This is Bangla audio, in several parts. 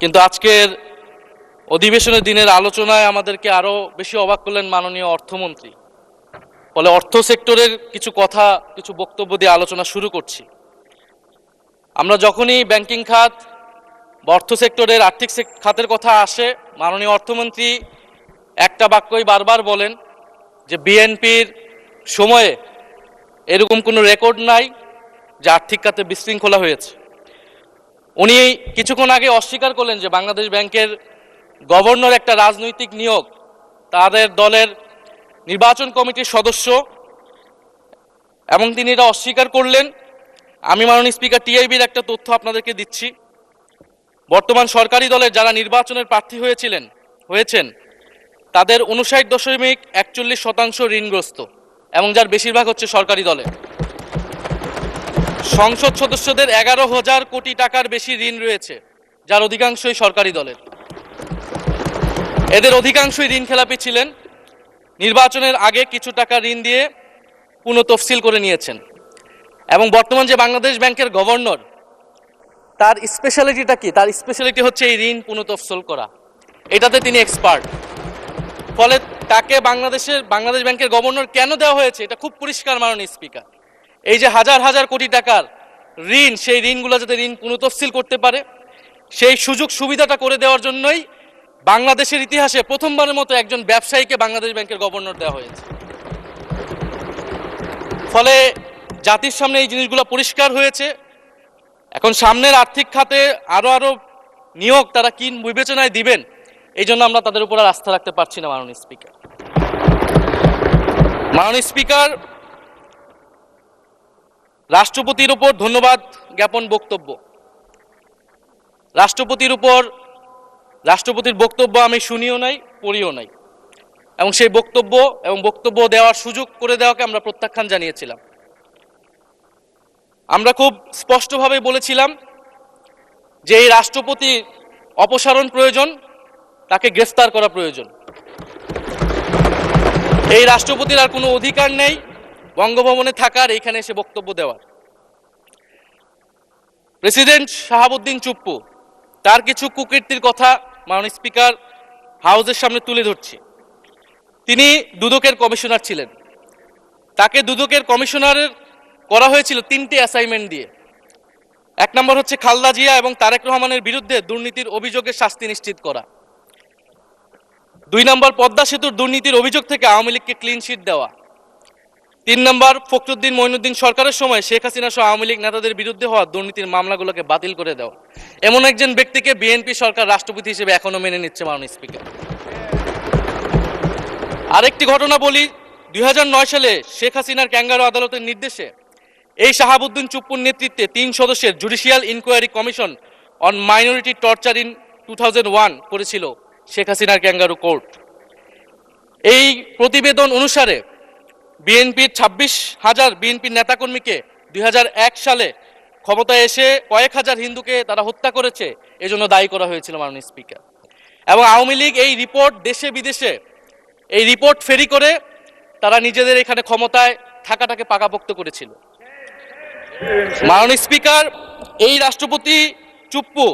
কিন্তু আজকের অধিবেশনের দিনের আলোচনায় আমাদেরকে আরো বেশি অবাক করলেন মাননীয় অর্থমন্ত্রী। ফলে অর্থ সেক্টরের কিছু কথা, কিছু বক্তব্য দিয়ে আলোচনা শুরু করছি। আমরা যখনই ব্যাংকিং খাত বা অর্থ সেক্টরের আর্থিক খাতের কথা আসে, মাননীয় অর্থমন্ত্রী একটা বাক্যই বারবার বলেন যে বিএনপির সময়ে এরকম কোনো রেকর্ড নাই যে আর্থিক খাতে বিশৃঙ্খলা হয়েছে। উনি কিছুক্ষণ আগে অস্বীকার করলেন যে বাংলাদেশ ব্যাংকের গভর্নর একটা রাজনৈতিক নিয়োগ, তাদের দলের নির্বাচন কমিটির সদস্য, এবং তিনি এটা অস্বীকার করলেন। আমি মাননীয় স্পিকার টিআইবির একটা তথ্য আপনাদেরকে দিচ্ছি। বর্তমান সরকারি দলের যারা নির্বাচনের প্রার্থী হয়েছেন তাদের 59.41% ঋণগ্রস্ত, এবং যার বেশিরভাগ হচ্ছে সরকারি দলে। সংসদ সদস্যদের 11,000 কোটি টাকার বেশি ঋণ রয়েছে, যার অধিকাংশই সরকারি দলের। এদের অধিকাংশই ঋণ খেলাপি ছিলেন, নির্বাচনের আগে কিছু টাকা ঋণ দিয়ে পুনঃতফসিল করে নিয়েছেন। এবং বর্তমান যে বাংলাদেশ ব্যাংকের গভর্নর, তার স্পেশালিটিটা কি? তার স্পেশালিটি হচ্ছে এই ঋণ পুনঃতফসিল করা, এটাতে তিনি এক্সপার্ট। ফলে তাকে বাংলাদেশ ব্যাংকের গভর্নর কেন দেওয়া হয়েছে এটা খুব পরিষ্কার মাননীয় স্পিকার। এই যে হাজার হাজার কোটি টাকার ঋণ, সেই ঋণগুলো যাতে ঋণ পুনঃতফসিল করতে পারে, সেই সুযোগ সুবিধাটা করে দেওয়ার জন্যই বাংলাদেশের ইতিহাসে প্রথমবারের মতো একজন ব্যবসায়ীকে বাংলাদেশ ব্যাংকের গভর্নর দেওয়া হয়েছে। ফলে জাতির সামনে এই জিনিসগুলো পরিষ্কার হয়েছে। এখন সামনের আর্থিক খাতে আরো নিয়োগ তারা কি বিবেচনায় দিবেন, এই জন্য আমরা তাদের উপর আর আস্থা রাখতে পারছি না মাননীয় স্পিকার। মাননীয় স্পিকার, রাষ্ট্রপতির উপর ধন্যবাদ জ্ঞাপন বক্তব্য। রাষ্ট্রপতির বক্তব্য আমি শুনিও নাই, পড়িও নাই, এবং সেই বক্তব্য দেওয়ার সুযোগ করে দেওয়াকে আমরা প্রত্যাখ্যান জানিয়েছিলাম। আমরা খুব স্পষ্টভাবে বলেছিলাম যে এই রাষ্ট্রপতির অপসারণ প্রয়োজন, তাকে গ্রেফতার করা প্রয়োজন। এই রাষ্ট্রপতির আর কোনো অধিকার নেই বঙ্গভবনে থাকার, এইখানে এসে বক্তব্য দেওয়ার। প্রেসিডেন্ট শাহাবুদ্দিন চুপ্পু, তার কিছু কুকীর্তির কথা মাননীয় স্পিকার হাউসের সামনে তুলে ধরছি। তিনি দুদকের কমিশনার ছিলেন। তাকে দুদকের কমিশনারের করা হয়েছিল 3টে অ্যাসাইনমেন্ট দিয়ে। 1 নম্বর হচ্ছে খালেদা জিয়া এবং তারেক রহমানের বিরুদ্ধে দুর্নীতির অভিযোগের শাস্তি নিশ্চিত করা। 2 নম্বর পদ্মা সেতুর দুর্নীতির অভিযোগ থেকে আওয়ামী লীগকে ক্লিন শিট দেওয়া। 3 নম্বর ফখরুদ্দিন মঈনুদ্দিন সরকারের সময় শেখ হাসিনা সহ আওয়ামী লীগ নেতাদের বিরুদ্ধে হওয়া দুর্নীতির মামলাগুলোকে বাতিল করে দেওয়া। এমন একজন ব্যক্তিকে বিএনপি সরকার রাষ্ট্রপতি হিসেবে এখনো মেনে নিচ্ছে মাননীয় স্পিকার। আরেকটি ঘটনা বলি, 2009 সালে শেখ হাসিনার ক্যাঙ্গারু আদালতের নির্দেশে এই শাহাবুদ্দিন চুপ্পুর নেতৃত্বে 3 সদস্যের judicial inquiry commission on minority torture in 2001 করেছিল শেখ হাসিনার ক্যাঙ্গারু কোর্ট। এই প্রতিবেদন অনুসারে বিএনপির 26,000 বিএনপির নেতাকর্মীকে 2001 সালে ক্ষমতায় এসে কয়েক হাজার হিন্দুকে তারা হত্যা করেছে, এজন্য দায়ী করা হয়েছিল মাননীয় স্পিকার। এবং আওয়ামী লীগ এই রিপোর্ট দেশে বিদেশে এই রিপোর্ট ফেরি করে তারা নিজেদের এখানে ক্ষমতায় থাকাটাকে পাকাপোক্ত করেছিল। মাননীয় স্পিকার, এই রাষ্ট্রপতি চুপ্পু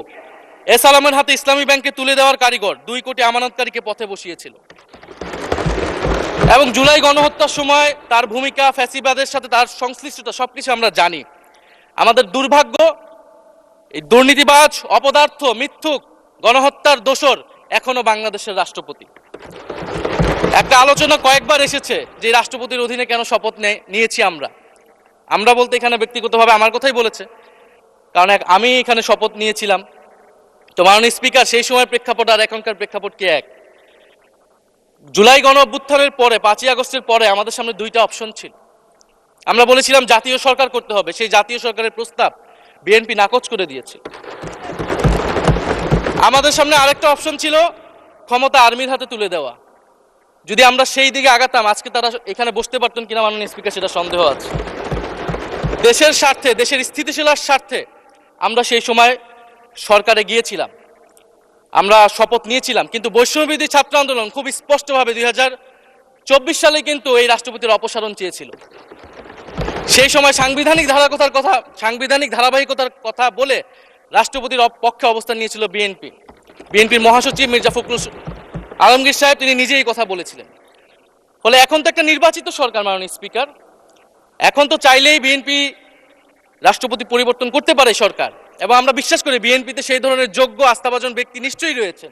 এস আলমের হাতে ইসলামী ব্যাংকে তুলে দেওয়ার কারিগর, 2 কোটি আমানতকারীকে পথে বসিয়েছিল। এবং জুলাই গণহত্যার সময় তার ভূমিকা, ফ্যাসিবাদের সাথে তার সংশ্লিষ্টতা সবকিছু আমরা জানি। আমাদের দুর্ভাগ্য, এই দুর্নীতিবাজ, অপদার্থ, মিথ্যুক, গণহত্যার দোসর এখনো বাংলাদেশের রাষ্ট্রপতি। একটা আলোচনা কয়েকবার এসেছে যে রাষ্ট্রপতির অধীনে কেন শপথ নিয়েছি আমরা বলতে এখানে ব্যক্তিগতভাবে আমার কথাই বলেছে, কারণ আমি এখানে শপথ নিয়েছিলাম। তো মাননীয় স্পিকার, সেই সময় প্রেক্ষাপট আর এখনকার প্রেক্ষাপট কি এক? জুলাই গণ অভ্যুত্থানের পরে, 5ই আগস্টের পরে আমাদের সামনে 2টা অপশন ছিল। আমরা বলেছিলাম জাতীয় সরকার করতে হবে, সেই জাতীয় সরকারের প্রস্তাব বিএনপি নাকচ করে দিয়েছে। আমাদের সামনে আরেকটা অপশন ছিল ক্ষমতা আর্মির হাতে তুলে দেওয়া। যদি আমরা সেই দিকে আগাতাম, আজকে তারা এখানে বসতে পারতেন কিনা মাননীয় স্পিকার সেটা সন্দেহ আছে। দেশের স্বার্থে, দেশের স্থিতিশীলতার স্বার্থে আমরা সেই সময় সরকারে গিয়েছিলাম, আমরা শপথ নিয়েছিলাম। কিন্তু বৈষম্যবিরোধী ছাত্র আন্দোলন খুব স্পষ্টভাবে 2024 সালে কিন্তু এই রাষ্ট্রপতির অপসারণ চেয়েছিল। সেই সময় সাংবিধানিক ধারাবাহিকতার কথা বলে রাষ্ট্রপতির পক্ষে অবস্থান নিয়েছিল বিএনপি। বিএনপির মহাসচিব মির্জা ফখরুল আলমগীর সাহেব তিনি নিজেই কথা বলেছিলেন। ফলে এখন তো একটা নির্বাচিত সরকার মাননীয় স্পিকার, এখন তো চাইলেই বিএনপি রাষ্ট্রপতি পরিবর্তন করতে পারে সরকার, এবং আমরা বিশ্বাস করি বিএনপিতে সেই ধরনের যোগ্য আস্থাভাজন ব্যক্তি নিশ্চয়ই রয়েছেন।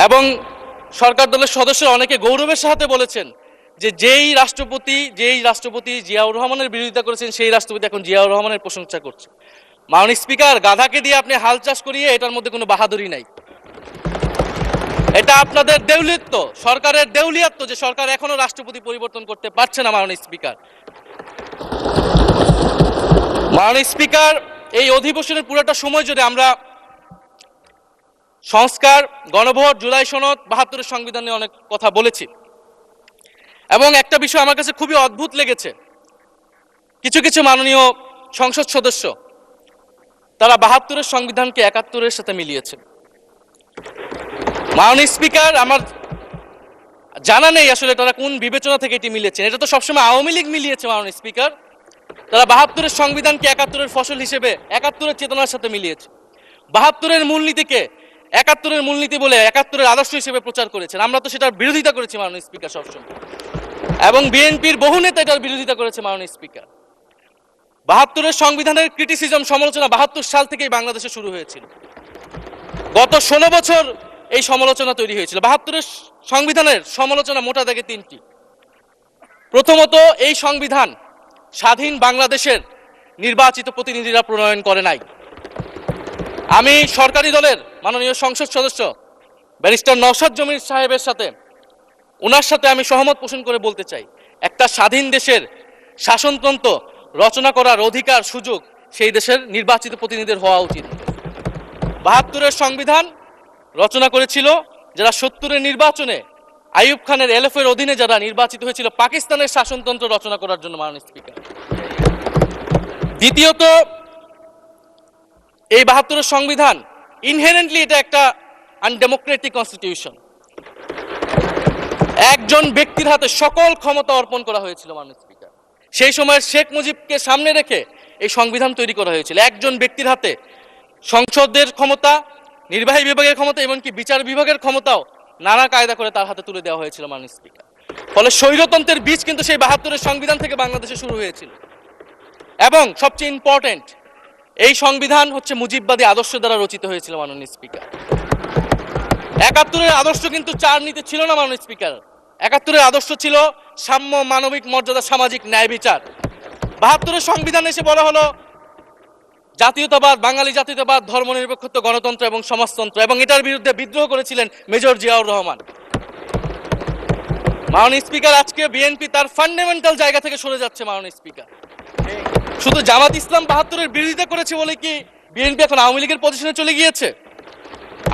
এবং সরকার দলের সদস্যরা অনেকে গৌরবের সাথে বলেছেন যে যেই রাষ্ট্রপতি জিয়াউর রহমানের বিরোধিতা করেছেন সেই রাষ্ট্রপতি এখন জিয়াউর রহমানের প্রশংসা করছে। মাননীয় স্পিকার, গাধাকে দিয়ে আপনি হাল চাষ করিয়ে এটার মধ্যে কোনো বাহাদুরি নাই। এটা আপনাদের দেউলিয়ত্ব, সরকারের দেউলিয়াত্ব যে সরকার এখনো রাষ্ট্রপতি পরিবর্তন করতে পারছে না। মাননীয় স্পিকার, এই অধিবেশনের পুরোটা সময় যদি আমরা সংস্কার, গণভোট, জুলাই সনদ, ৭২-এর সংবিধান নিয়ে অনেক কথা বলেছি, এবং একটা বিষয় আমার কাছে খুবই অদ্ভুত লেগেছে, কিছু কিছু মাননীয় সংসদ সদস্য তারা ৭২-এর সংবিধানকে ৭১-এর সাথে মিলিয়েছে। মাননীয় স্পিকার, আমার জানা নেই আসলে তারা কোন বিবেচনা থেকে এটি মিলিয়েছেন। এটা তো সবসময় আওয়ামী লীগ মিলিয়েছে। মাননীয় স্পিকার, তারা ৭২-এর সংবিধানকে ৭১-এর ফসল হিসেবে ৭১-এর চেতনার সাথে মিলিয়েছে। ৭২-এর মূলনীতিকে ৭১-এর মূলনীতি বলে ৭১-এর আদর্শ হিসেবে প্রচার করেছেন। আমরা তো সেটার বিরোধিতা করেছি মাননীয় স্পিকার সবসময়, এবং বিএনপির বহু নেতা এটার বিরোধিতা করেছে মাননীয় স্পিকার। ৭২-এর সংবিধানের ক্রিটিসিজম, সমালোচনা ৭২ সাল থেকেই বাংলাদেশে শুরু হয়েছিল। গত ১৬ বছর এই সমালোচনা তৈরি হয়েছিল। ৭২-এর সংবিধানের সমালোচনা মোটা দাগে তিনটি। প্রথমত, এই সংবিধান স্বাধীন বাংলাদেশের নির্বাচিত প্রতিনিধিরা প্রণয়ন করে নাই। আমি সরকারি দলের মাননীয় সংসদ সদস্য ব্যারিস্টার নওশাদ জমির সাহেবের সাথে, ওনার সাথে আমি সহমত পোষণ করে বলতে চাই, একটা স্বাধীন দেশের শাসনতন্ত্র রচনা করার অধিকার, সুযোগ সেই দেশের নির্বাচিত প্রতিনিধিদের হওয়া উচিত। ৭২-এর সংবিধান রচনা করেছিল যারা ৭০-এর নির্বাচনে আইয়ুব খানের এলএফের অধীনে যারা নির্বাচিত হয়েছিল পাকিস্তানের শাসনতন্ত্র রচনা করার জন্য। মাননীয় স্পিকার, দ্বিতীয়ত, এই ৭২-এর সংবিধান ইনহেরেন্টলি এটা একটা আনডেমোক্রেটিক কনস্টিটিউশন। একজন ব্যক্তির হাতে সকল ক্ষমতা অর্পণ করা হয়েছিল। মাননীয় স্পিকার, সেই সময় শেখ মুজিবকে সামনে রেখে এই সংবিধান তৈরি করা হয়েছিল। একজন ব্যক্তির হাতে সংসদের ক্ষমতা, নির্বাহী বিভাগের ক্ষমতা, এমনকি বিচার বিভাগের ক্ষমতাও নানা কায়দা করে তার হাতে তুলে দেওয়া হয়েছিল। মাননীয় স্পিকার, ফলে স্বৈরতন্ত্রের বীজ কিন্তু সেই ৭২-এর সংবিধান থেকে বাংলাদেশে শুরু হয়েছিল। এবং সবচেয়ে ইম্পর্টেন্ট, এই সংবিধান হচ্ছে মুজিববাদী আদর্শ দ্বারা রচিত হয়েছিল। মাননীয় স্পিকার, ৭১-এর আদর্শ কিন্তু চার নীতি ছিল না। মাননীয় স্পিকার, ৭১-এর আদর্শ ছিল সাম্য, মানবিক মর্যাদা, সামাজিক ন্যায় বিচার। ৭২-এর সংবিধান এসে বলা হলো জাতীয়তাবাদ, বাঙালি জাতীয়তাবাদ, ধর্মনিরপেক্ষত্ব, গণতন্ত্র এবং সমাজতন্ত্র, এবং এটার বিরুদ্ধে বিদ্রোহ করেছিলেন মেজর জিয়াউর রহমান। মাননীয় স্পিকার, আজকে বিএনপি তার ফান্ডামেন্টাল জায়গা থেকে সরে যাচ্ছে। মাননীয় স্পিকার, শুধু জামাত ইসলাম ৭২-এর বিরোধিতা করেছে বলে কি বিএনপি এখন আওয়ামী লীগের পজিশনে চলে গিয়েছে?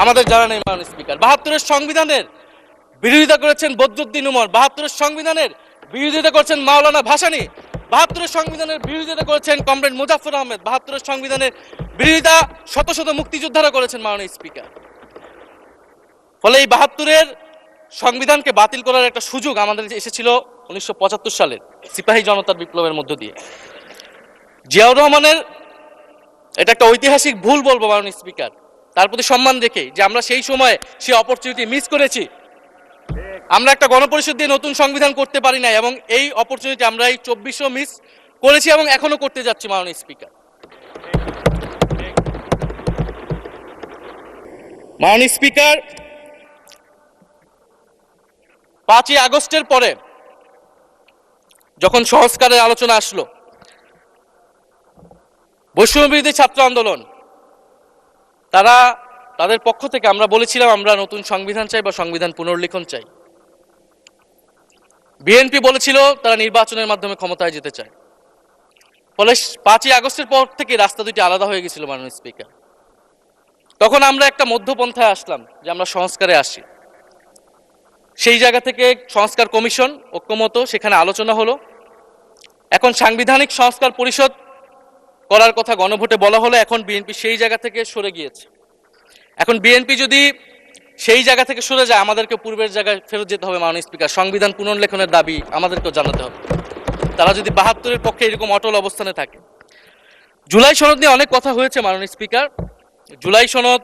আমাদের জানা নেই। মাননীয় স্পিকার, ৭২-এর সংবিধানের বিরোধিতা করেছেন বদরুদ্দিন উমর, ৭২-এর সংবিধানের বিরোধিতা করেছেন মাওলানা ভাসানী, ৭২-এর সংবিধানের বিরোধিতা করেছেন কমরেড মুজাফফর আহমেদ, ৭২-এর সংবিধানের বিরোধিতা শত শত মুক্তিযোদ্ধারা করেছেন। মাননীয় স্পিকার, ফলে এই ৭২-এর সংবিধানকে বাতিল করার একটা সুযোগ আমাদের এসেছিল ১৯৭৫ সালের সিপাহী জনতার বিপ্লবের মধ্য দিয়ে। জিয়াউর রহমানের এটা একটা ঐতিহাসিক ভুল বলবো মাননীয় স্পিকার, তার প্রতি সম্মান রেখে, যে আমরা সেই সময় সেই অপরচুনিটি মিস করেছি। আমরা একটা গণপরিষদ দিয়ে নতুন সংবিধান করতে পারি না, এবং এই অপরচুনিটি আমরা এই ২৪০০ মিস করেছি এবং এখনো করতে যাচ্ছি। মাননীয় স্পিকার, মাননীয় স্পিকার, ৫ই আগস্টের পরে যখন সংস্কারের আলোচনা আসলো, বৈষম্যবিরোধী ছাত্র আন্দোলন তাদের পক্ষ থেকে আমরা বলেছিলাম আমরা নতুন সংবিধান চাই বা সংবিধান পুনর্লিখন চাই। বিএনপি বলেছিল তারা নির্বাচনের মাধ্যমে ক্ষমতায় যেতে চায়। ফলে ৫ই আগস্টের পর থেকে রাস্তা দুটি আলাদা হয়ে গেছিল। মাননীয় স্পিকার, তখন আমরা একটা মধ্যপন্থায় আসলাম যে আমরা সংস্কারে আসি। সেই জায়গা থেকে সংস্কার কমিশন ঐক্যমত, সেখানে আলোচনা হলো। এখন সাংবিধানিক সংস্কার পরিষদ করার কথা গণভোটে বলা হলো। এখন বিএনপি সেই জায়গা থেকে সরে গিয়েছে। এখন বিএনপি যদি সেই জায়গা থেকে সরে যায়, আমাদেরকে পূর্বের জায়গায় ফেরত যেতে হবে। মাননীয় স্পিকার, সংবিধান পুনর্লেখনের দাবি আমাদেরকেও জানাতে হবে। তারা যদি ৭২-এর পক্ষে এরকম অটল অবস্থানে থাকে। জুলাই সনদ নিয়ে অনেক কথা হয়েছে। মাননীয় স্পিকার, জুলাই সনদ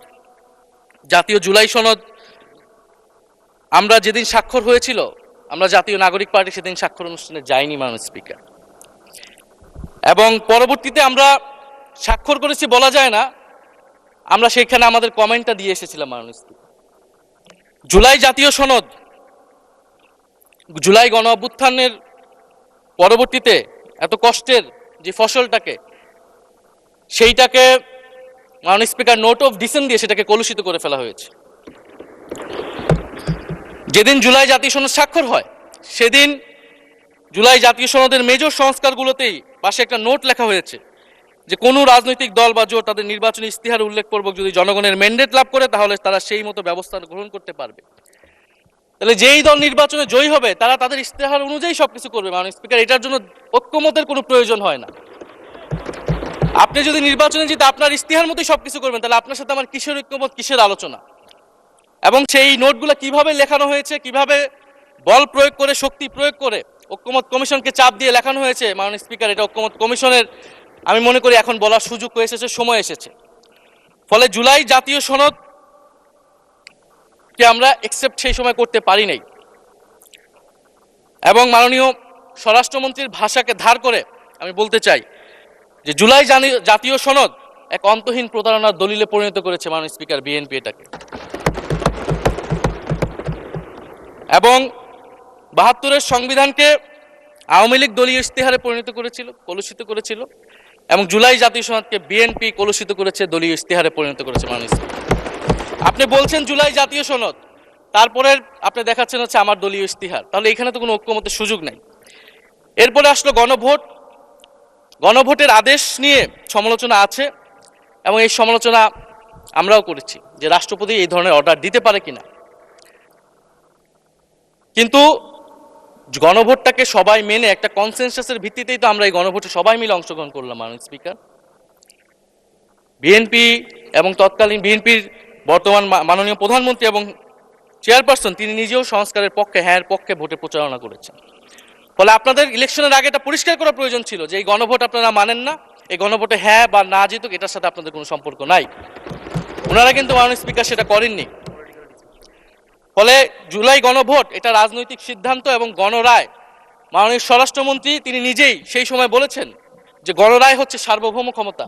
জাতীয় জুলাই সনদ আমরা যেদিন স্বাক্ষর হয়েছিল, আমরা জাতীয় নাগরিক পার্টি সেদিন স্বাক্ষর অনুষ্ঠানে যাইনি মাননীয় স্পিকার, এবং পরবর্তীতে আমরা স্বাক্ষর করেছি বলা যায় না, আমরা সেখানে আমাদের কমেন্টটা দিয়ে এসেছিলাম মাননীয় স্পিকার। জুলাই জাতীয় সনদ, জুলাই গণ অভ্যুত্থানের পরবর্তীতে এত কষ্টের যে ফসলটাকে, সেইটাকে মাননীয় স্পিকার নোট অফ ডিসেন্ট দিয়ে সেটাকে কলুষিত করে ফেলা হয়েছে। যেদিন জুলাই জাতীয় সনদ স্বাক্ষর হয় সেদিন জুলাই জাতীয় সনদের মেজর সংস্কারগুলোতেই পাশে একটা নোট লেখা হয়েছে যে কোনো রাজনৈতিক দল বা জোট তাদের নির্বাচনী ইস্তিহার উল্লেখপূর্বক যদি জনগণের ম্যান্ডেট লাভ করে তাহলে তারা সেই মতো ব্যবস্থা গ্রহণ করতে পারবে। তাহলে যেই দল নির্বাচনে জয়ী হবে তারা তাদের ইস্তেহার অনুযায়ী সবকিছু করবে মাননীয় স্পিকার। এটার জন্য ঐক্যমতের কোনো প্রয়োজন হয় না। আপনি যদি নির্বাচনে জিতে আপনার ইস্তেহার মতোই সবকিছু করবেন, তাহলে আপনার সাথে আমার কিসের ঐক্যমত, কিসের আলোচনা? এবং সেই নোটগুলো কিভাবে লেখানো হয়েছে, কিভাবে বল প্রয়োগ করে, শক্তি প্রয়োগ করে ঐক্যমত কমিশনকে চাপ দিয়ে লেখানো হয়েছে মাননীয় স্পিকার, এটা ঐক্যমত কমিশনের আমি মনে করি এখন বলার সুযোগ হয়ে এসেছে, সময় এসেছে। ফলে জুলাই জাতীয় সনদ কে আমরা একসেপ্ট সেই সময় করতে পারি নাই, এবং মাননীয় স্বরাষ্ট্রমন্ত্রীর ভাষাকে ধার করে আমি বলতে চাই যে জুলাই জাতীয় সনদ এক অন্তহীন প্রতারণার দলিলে পরিণত করেছে মাননীয় স্পিকার বিএনপি এটাকে। এবং ৭২-এর সংবিধানকে আওয়ামী লীগ দলীয় ইস্তেহারে পরিণত করেছিল, কলুষিত করেছিল, এবং জুলাই জাতীয় সনদকে বিএনপি কলুষিত করেছে, দলীয় ইস্তেহারে পরিণত করেছে মাননীয় স্পিকার। আপনি বলছেন জুলাই জাতীয় সনদ, তারপরে আপনি দেখাচ্ছেন হচ্ছে আমার দলীয় ইস্তিহার, তাহলে এখানে তো কোনো ঐক্যমতের সুযোগ নাই। এরপরে আসলো গণভোট। গণভোটের আদেশ নিয়ে সমালোচনা আছে, এবং এই সমালোচনা আমরাও করেছি যে রাষ্ট্রপতি এই ধরনের অর্ডার দিতে পারে কিনা। কিন্তু গণভোটটাকে সবাই মেনে একটা কনসেনসাসের ভিত্তিতেই তো আমরা এই গণভোটে সবাই মিলে অংশগ্রহণ করলাম মাননীয় স্পিকার। বিএনপি এবং তৎকালীন বিএনপির বর্তমান মাননীয় প্রধানমন্ত্রী এবং চেয়ারপারসন তিনি নিজেও সংস্কারের পক্ষে, হ্যাঁ পক্ষে ভোটে প্রচারণা করেছেন। ফলে আপনাদের ইলেকশনের আগে এটা পরিষ্কার করা প্রয়োজন ছিল যে এই গণভোট আপনারা মানেন না, এই গণভোটে হ্যাঁ বা না জিতুক এটার সাথে আপনাদের কোনো সম্পর্ক নাই। ওনারা কিন্তু মাননীয় স্পিকার সেটা করেননি। ফলে জুলাই গণভোট এটা রাজনৈতিক সিদ্ধান্ত এবং গণরায়। মাননীয় স্বরাষ্ট্রমন্ত্রী তিনি নিজেই সেই সময় বলেছেন যে গণরায় হচ্ছে সার্বভৌম ক্ষমতা,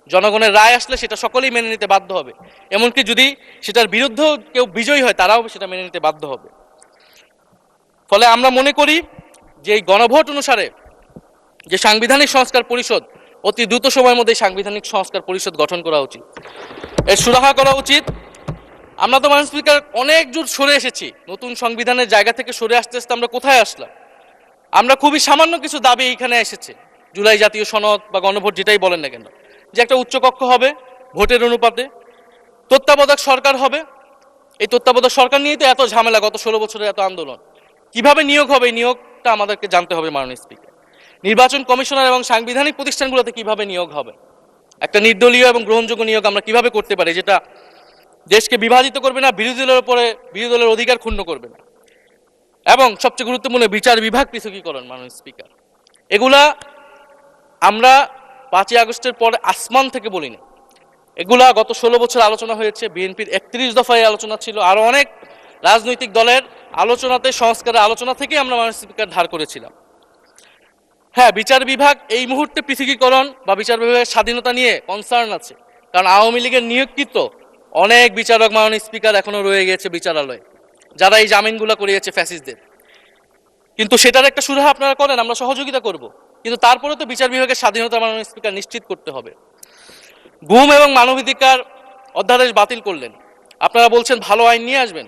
জনগণের রায় আসলে সেটা সকলেই মেনে নিতে বাধ্য হবে, এমনকি যদি সেটার বিরুদ্ধেও কেউ বিজয়ী হয় তারাও সেটা মেনে নিতে বাধ্য হবে। ফলে আমরা মনে করি যে এই গণভোট অনুসারে যে সাংবিধানিক সংস্কার পরিষদ, অতি দ্রুত সময়ের মধ্যে সাংবিধানিক সংস্কার পরিষদ গঠন করা উচিত, এর সুরাহা করা উচিত। আমরা তো মাননীয় স্পিকার অনেক দূর সরে এসেছি, নতুন সংবিধানের জায়গা থেকে সরে আসতে আসতে আমরা কোথায় আসলাম? আমরা খুবই সামান্য কিছু দাবি এখানে এসেছে, জুলাই জাতীয় সনদ বা গণভোট যেটাই বলেন না কেন, যে একটা উচ্চকক্ষ হবে ভোটের অনুপাতে, তত্ত্বাবধায়ক সরকার হবে। এই তত্ত্বাবধায়ক সরকার নিয়েই তো এত ঝামেলা, গত 16 বছরের এত আন্দোলন। কিভাবে নিয়োগ হবে এই নিয়োগটা আমাদেরকে জানতে হবে মাননীয় স্পিকার। নির্বাচন কমিশনার এবং সাংবিধানিক প্রতিষ্ঠানগুলোতে কিভাবে নিয়োগ হবে, একটা নির্দলীয় এবং গ্রহণযোগ্য নিয়োগ আমরা কিভাবে করতে পারি যেটা দেশকে বিভাজিত করবে না, বিরোধী দলের অধিকার ক্ষুণ্ণ করবে না, এবং সবচেয়ে গুরুত্বপূর্ণ বিচার বিভাগ পৃথকীকরণ মাননীয় স্পিকার। এগুলা আমরা 5ই আগস্টের পরে আসমান থেকে বলিনি, এগুলা গত 16 বছর আলোচনা হয়েছে। বিএনপির 31 দফায় আলোচনা ছিল, আরো অনেক রাজনৈতিক দলের আলোচনাতে, সংস্কারের আলোচনা থেকে আমরা মাননীয় স্পিকার ধার করেছিলাম। হ্যাঁ, বিচার বিভাগ এই মুহূর্তে পৃথকীকরণ বা বিচার বিভাগের স্বাধীনতা নিয়ে কনসার্ন আছে, কারণ আওয়ামী লীগের নিয়োগকৃত অনেক বিচারক মাননীয় স্পিকার এখনো রয়ে গেছে বিচারালয়ে, যারা এই জামিনগুলো করিয়েছে ফ্যাসিস্টদের। কিন্তু সেটার একটা সুরাহা আপনারা করেন, আমরা সহযোগিতা করব, কিন্তু তারপরে তো বিচার বিভাগের স্বাধীনতা মাননীয় স্পিকার নিশ্চিত করতে হবে। গুম এবং মানবাধিকার অধ্যাদেশ বাতিল করলেন, আপনারা বলছেন ভালো আইন নিয়ে আসবেন।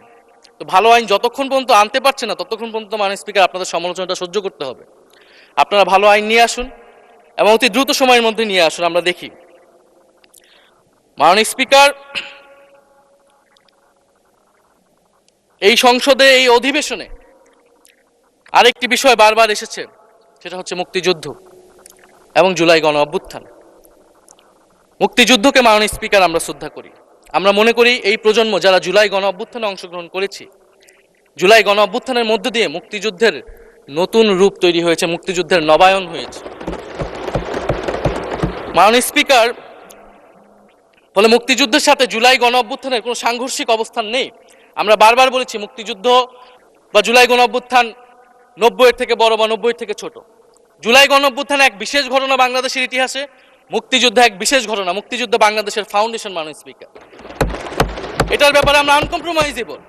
তো ভালো আইন যতক্ষণ পর্যন্ত আনতে পারছে না ততক্ষণ পর্যন্ত মাননীয় স্পিকার আপনাদের সমালোচনাটা সহ্য করতে হবে। আপনারা ভালো আইন নিয়ে আসুন এবং অতি দ্রুত সময়ের মধ্যে নিয়ে আসুন, আমরা দেখি। মাননীয় স্পিকার, এই সংসদে এই অধিবেশনে আরেকটি বিষয় বারবার এসেছে, সেটা হচ্ছে মুক্তিযুদ্ধ এবং জুলাই গণ অভ্যুত্থান। মুক্তিযুদ্ধকে মাননীয় স্পিকার আমরা শ্রদ্ধা করি। আমরা মনে করি এই প্রজন্ম যারা জুলাই গণ অভ্যুত্থানে অংশগ্রহণ করেছি, জুলাই গণ অভ্যুত্থানের মধ্য দিয়ে মুক্তিযুদ্ধের নতুন রূপ তৈরি হয়েছে, মুক্তিযুদ্ধের নবায়ন হয়েছে। মাননীয় স্পিকার, ফলে মুক্তিযুদ্ধের সাথে জুলাই গণ অভ্যুত্থানের কোনো সাংঘর্ষিক অবস্থান নেই। আমরা বারবার বলেছি মুক্তিযুদ্ধ বা জুলাই গণ অভ্যুত্থান 90-এর থেকে বড় বা 90-এর থেকে ছোট। জুলাই গণ অভ্যুত্থান এক বিশেষ ঘটনা বাংলাদেশের ইতিহাসে, মুক্তিযুদ্ধ এক বিশেষ ঘটনা, মুক্তিযুদ্ধ বাংলাদেশের ফাউন্ডেশন। মাননীয় স্পিকার, এটার ব্যাপারে আমরা আনকম্প্রোমাইজেবল,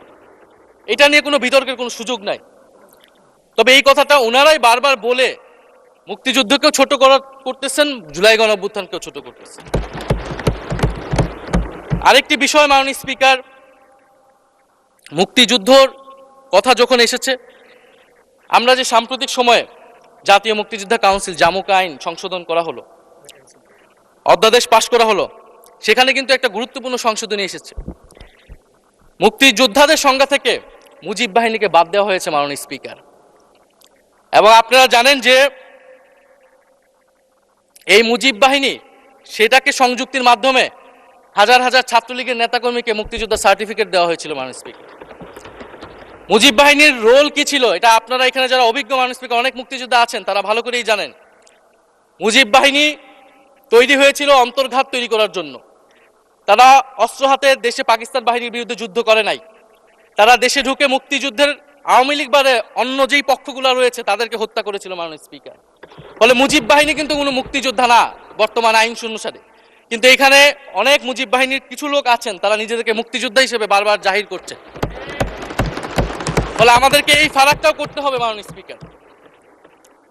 এটা নিয়ে কোনো বিতর্কের কোনো সুযোগ নাই। তবে এই কথাটা ওনারাই বারবার বলে মুক্তিযুদ্ধকেও ছোট করতেছেন, জুলাই গণ অভ্যুত্থানকেও ছোট করতেছেন। আরেকটি বিষয় মাননীয় স্পিকার, মুক্তিযুদ্ধর কথা যখন এসেছে, আমরা যে সাম্প্রতিক সময়ে জাতীয় মুক্তিযোদ্ধা কাউন্সিল জামুক আইন সংশোধন করা হলো, অধ্যাদেশ পাশ করা হলো, সেখানে কিন্তু একটা গুরুত্বপূর্ণ সংশোধনী এসেছে। মুক্তিযোদ্ধাদের সংজ্ঞা থেকে মুজিব বাহিনীকে বাদ দেওয়া হয়েছে মাননীয় স্পিকার। এবং আপনারা জানেন যে এই মুজিব বাহিনী, সেটাকে সংযুক্তির মাধ্যমে হাজার হাজার ছাত্রলীগের নেতাকর্মীকে মুক্তিযোদ্ধা সার্টিফিকেট দেওয়া হয়েছিল মাননীয় স্পিকার। মুজিব বাহিনীর রোল কি ছিল, এটা আপনারা এখানে যারা অভিজ্ঞ মাননীয় স্পিকার, অনেক মুক্তিযোদ্ধা আছেন, তারা ভালো করেই জানেন। মুজিব বাহিনী তৈরি হয়েছিল অন্তর্ঘাত তৈরি করার জন্য। তারা অস্ত্র হাতে দেশে পাকিস্তান বাহিনীর বিরুদ্ধে যুদ্ধ করে নাই। তারা দেশে ঢুকে মুক্তিযুদ্ধের আওয়ামী লীগ বাদে অন্য যেই পক্ষগুলো রয়েছে তাদেরকে হত্যা করেছিল মাননীয় স্পিকার। ফলে মুজিব বাহিনী কিন্তু কোনো মুক্তিযোদ্ধা না বর্তমান আইন অনুসারে। কিন্তু এখানে অনেক মুজিব বাহিনীর কিছু লোক আছেন, তারা নিজেদেরকে মুক্তিযোদ্ধা হিসেবে বারবার জাহির করছে। ফলে আমাদেরকে এই ফারাকটাও করতে হবে মাননীয় স্পিকার।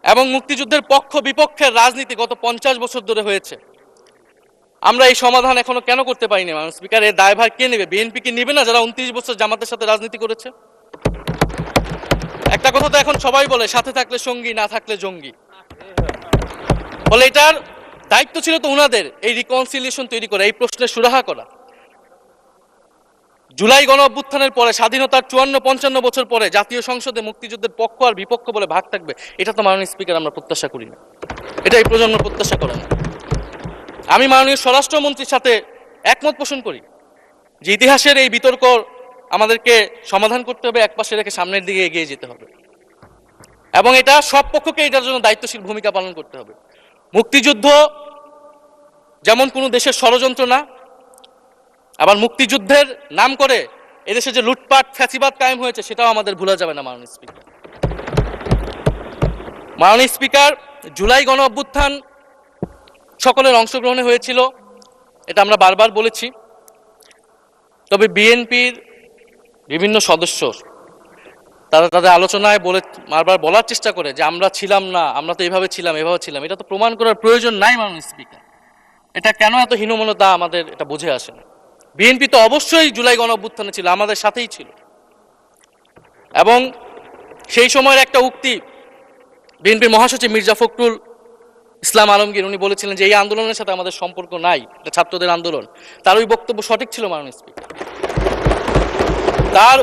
এবং মুক্তিযুদ্ধের পক্ষ বিপক্ষের রাজনীতি গত 50 বছর ধরে হয়েছে। আমরা এই সমাধান এখনো কেন করতে পারিনি মাননীয় স্পিকার? এর দায়ভার কে নেবে? বিএনপি কি নেবে না, যারা 29 বছর জামাতের সাথে রাজনীতি করেছে? একটা কথা তো এখন সবাই বলে, সাথে থাকলে সঙ্গী, না থাকলে জঙ্গি। ফলে এটার দায়িত্ব ছিল তো উনাদের, এই রিকনসিলিয়েশন তৈরি করা, এই প্রশ্নের সুরাহা করা। জুলাই গণ অভ্যুত্থানের পরে, স্বাধীনতার 54-55 বছর পরে জাতীয় সংসদে মুক্তিযুদ্ধের পক্ষ আর বিপক্ষ বলে ভাগ থাকবে, এটা তো মাননীয় স্পিকার আমরা প্রত্যাশা করি না, এটা এই প্রজন্ম প্রত্যাশা করে না। আমি মাননীয় স্বরাষ্ট্রমন্ত্রীর সাথে একমত পোষণ করি যে ইতিহাসের এই বিতর্ক আমাদেরকে সমাধান করতে হবে, একপাশে রেখে সামনের দিকে এগিয়ে যেতে হবে। এবং এটা সব পক্ষকে এটার জন্য দায়িত্বশীল ভূমিকা পালন করতে হবে। মুক্তিযুদ্ধ যেমন কোনো দেশের ষড়যন্ত্র না, আবার মুক্তিযুদ্ধের নাম করে এদেশে যে লুটপাট ফ্যাসিবাদ কায়েম হয়েছে সেটাও আমাদের ভুলা যাবে না মাননীয় স্পিকার। মাননীয় স্পিকার, জুলাই গণ অভ্যুত্থান সকলের অংশগ্রহণে হয়েছিল, এটা আমরা বারবার বলেছি। তবে বিএনপির বিভিন্ন সদস্য তারা তাদের আলোচনায় বারবার বলার চেষ্টা করে যে আমরা ছিলাম না, আমরা তো এভাবে ছিলাম, এভাবে ছিলাম। এটা তো প্রমাণ করার প্রয়োজন নাই মাননীয় স্পিকার। এটা কেন এত হীনমন্যতা আমাদের এটা বুঝে আসে না। বিএনপি তো অবশ্যই জুলাই গণ অভ্যুত্থানে ছিল, আমাদের সাথেই ছিল। এবং সেই সময়ের একটা উক্তি বিএনপির মহাসচিব মির্জা ফখরুল ইসলাম আলমগীর, উনি বলেছিলেন যে এই আন্দোলনের সাথে আমাদের সম্পর্ক নাই, এটা ছাত্রদের আন্দোলন। তার ওই বক্তব্য সঠিক ছিল মাননীয় স্পিকার। তার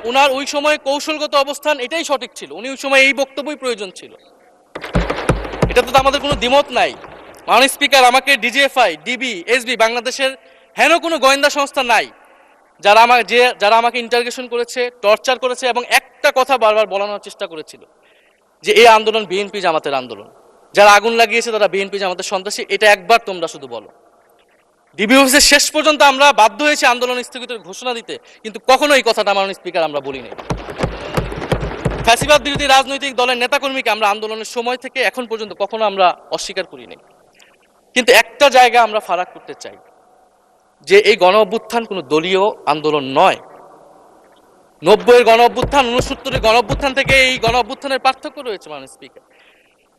উনার ওই সময়ে কৌশলগত অবস্থান এটাই সঠিক ছিল, উনি ওই সময় এই বক্তব্যই প্রয়োজন ছিল। এটাতে তো আমাদের কোনো দ্বিমত নাই। মাননীয় স্পিকার, আমাকে ডিজিএফআই, ডিবি, এসবি, বাংলাদেশের হেন কোনো গোয়েন্দা সংস্থা নাই যারা আমাকে ইন্টারগেশন করেছে, টর্চার করেছে এবং একটা কথা বারবার বলানোর চেষ্টা করেছিল যে এই আন্দোলন বিএনপি জামাতের আন্দোলন, যারা আগুন লাগিয়েছে তারা বিএনপি জামাতের সন্ত্রাসী। এটা একবার তোমরা শুধু বলো। ডিবি অফিসের শেষ পর্যন্ত আমরা বাধ্য হয়েছি আন্দোলন স্থগিতের ঘোষণা দিতে, কিন্তু কখনো এই কথাটা মাননীয় স্পিকার আমরা বলিনি। ফ্যাসিবাদ বিরোধী রাজনৈতিক দলের নেতাকর্মীকে আমরা আন্দোলনের সময় থেকে এখন পর্যন্ত কখনো আমরা অস্বীকার করিনি। কিন্তু একটা জায়গা আমরা ফারাক করতে চাই, যে এই গণ অভ্যুত্থান কোনো দলীয় আন্দোলন নয়। 90-এর গণ অভ্যুত্থান, 69-এর গণ অভ্যুত্থান থেকে এই গণ অভ্যুত্থানের পার্থক্য রয়েছে মাননীয় স্পিকার।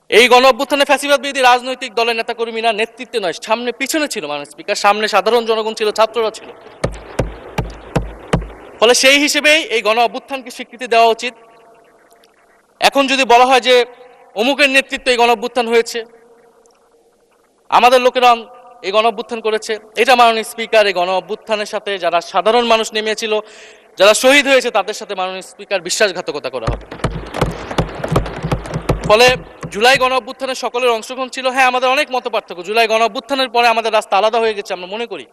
এই গণ অভ্যুত্থানে ফ্যাসিবাদ বিরোধী রাজনৈতিক দলের নেতাকর্মীরা নেতৃত্বে নয়, সামনে পিছনে ছিল মাননীয় স্পিকার। সামনে সাধারণ জনগণ ছিল, ছাত্ররা ছিল। ফলে সেই হিসেবেই এই গণ অভ্যুত্থানকে স্বীকৃতি দেওয়া উচিত। এখন যদি বলা হয় যে অমুকের নেতৃত্বে এই গণ অভ্যুত্থান হয়েছে, আমাদের লোকেরা এই গণ অভ্যুত্থান করেছে, এটা মাননীয় স্পিকার এই গণ অভ্যুত্থানের সাথে যারা সাধারণ মানুষ নেমেছিল, যারা শহীদ হয়েছে, তাদের সাথে মাননীয় স্পিকার বিশ্বাসঘাতকতা করা হবে। ফলে জুলাই গণ অভ্যুত্থানে সকলের অংশগ্রহণ ছিল। হ্যাঁ, আমাদের অনেক মত পার্থক্য। জুলাই গণ অভ্যুত্থানের পরে আমাদের রাস্তা আলাদা হয়ে গেছে আমরা মনে করি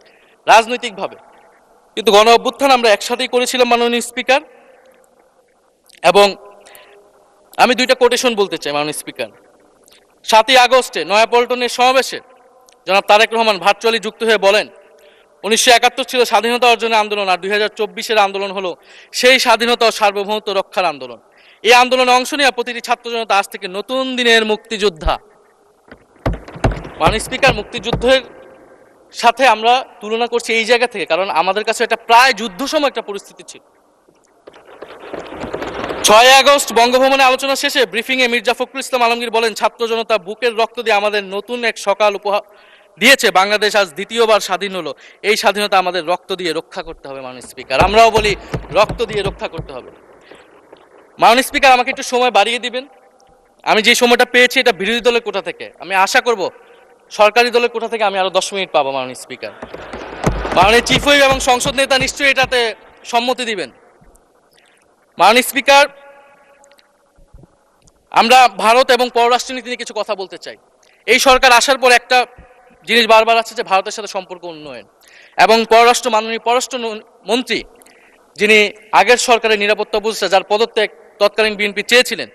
রাজনৈতিকভাবে, কিন্তু গণ অভ্যুত্থান আমরা একসাথেই করেছিলাম মাননীয় স্পিকার। এবং আমি দুইটা কোটেশন বলতে চাই মাননীয় স্পিকার। 7ই আগস্টে নয়াপল্টনের সমাবেশে জনাব তারেক রহমান ভার্চুয়ালি যুক্ত হয়ে বলেন, 1971 ছিল স্বাধীনতা অর্জনের আন্দোলন, আর 2024-এর আন্দোলন হলো সেই স্বাধীনতা ও সার্বভৌমত্ব রক্ষার আন্দোলন। এই আন্দোলনে অংশ নেওয়া প্রতিটি ছাত্র জনতা আজ থেকে নতুন দিনের মুক্তিযোদ্ধা। মাননীয় স্পিকার, মুক্তিযুদ্ধের সাথে আমরা তুলনা করছি এই জায়গা থেকে, কারণ আমাদের কাছে এটা প্রায় যুদ্ধ সময় একটা পরিস্থিতি ছিল। 6 আগস্ট বঙ্গভবনে আলোচনা শেষে ব্রিফিংয়ে মির্জা ফখরুল ইসলাম আলমগীর বলেন, ছাত্র জনতা বুকের রক্ত দিয়ে আমাদের নতুন এক সকাল উপহার দিয়েছে। বাংলাদেশ আজ দ্বিতীয়বার স্বাধীন হলো। এই স্বাধীনতা আমাদের রক্ত দিয়ে রক্ষা করতে হবে মাননীয় স্পিকার। আমরাও বলি রক্ত দিয়ে রক্ষা করতে হবে। মাননীয় স্পিকার, আমাকে একটু সময় বাড়িয়ে দিবেন। আমি যে সময়টা পেয়েছি এটা বিরোধী দলের কোটা থেকে, আমি আশা করব সরকারি দলের কোটা থেকে আমি আরো 10 মিনিট পাবো মাননীয় স্পিকার। মাননীয় চিফ হুইপ এবং সংসদ নেতা নিশ্চয়ই এটাতে সম্মতি দিবেন। মাননীয় স্পিকার, আমরা ভারত এবং পররাষ্ট্রনীতি নিয়ে কিছু কথা বলতে চাই। এই সরকার আসার পর একটা জিনিস বারবার আছে যে ভারতের সাথে সম্পর্ক উন্নয়ন, এবং মাননীয় পররাষ্ট্র মন্ত্রী যিনি আগের সরকারের নিরাপত্তা উপদেষ্টা, যার পদত্যাগ তৎকালীন বিএনপি চেয়েছিলেন,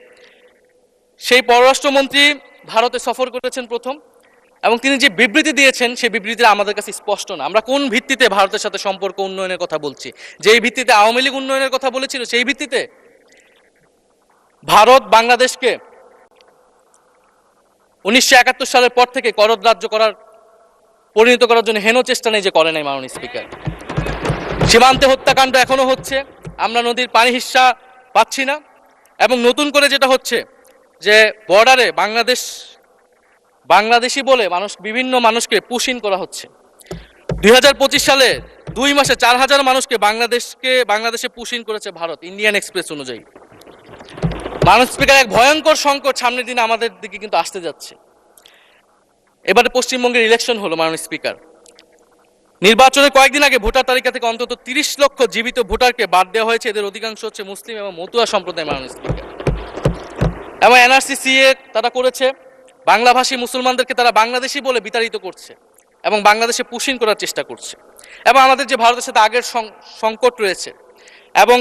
সেই পররাষ্ট্রমন্ত্রী ভারতে সফর করেছেন প্রথম, এবং তিনি যে বিবৃতি দিয়েছেন সেই বিবৃতি আমাদের কাছে স্পষ্ট না। আমরা কোন ভিত্তিতে ভারতের সাথে সম্পর্ক উন্নয়নের কথা বলছি? যেই ভিত্তিতে আওয়ামী লীগ উন্নয়নের কথা বলেছিল সেই ভিত্তিতে? ভারত বাংলাদেশকে 1971 সালের পর থেকে করদ রাজ্য পরিণত করার জন্য হেন চেষ্টা নেই যে করে নাই মাননীয় স্পিকার। সীমান্তে হত্যাকাণ্ড এখনো হচ্ছে, আমরা নদীর পানি হিস্সা পাচ্ছি না, এবং নতুন করে যেটা হচ্ছে যে বর্ডারে বাংলাদেশি বলে বিভিন্ন মানুষকে পুশ ইন করা হচ্ছে। 2025 সালে 2 মাসে 4000 মানুষকে বাংলাদেশে পুশ ইন করেছে ভারত, ইন্ডিয়ান এক্সপ্রেস অনুযায়ী। মাননীয় স্পিকার, এক ভয়ঙ্কর সংকট সামনের দিনে আমাদের দিকে কিন্তু আসতে যাচ্ছে। এবারে পশ্চিমবঙ্গের ইলেকশন হলো মাননীয় স্পিকার। নির্বাচনের কয়েকদিন আগে ভোটার তালিকা থেকে অন্তত 30 লক্ষ জীবিত ভোটারকে বাদ দেওয়া হয়েছে। এদের অধিকাংশ হচ্ছে মুসলিম এবং মতুয়া সম্প্রদায় মাননীয় স্পিকার। এবং এনআরসি তারা করেছে, বাংলাভাষী মুসলমানদেরকে তারা বাংলাদেশি বলে বিতাড়িত করছে এবং বাংলাদেশে পুশ ইন করার চেষ্টা করছে। এবং আমাদের যে ভারতের সাথে আগের সংকট রয়েছে, এবং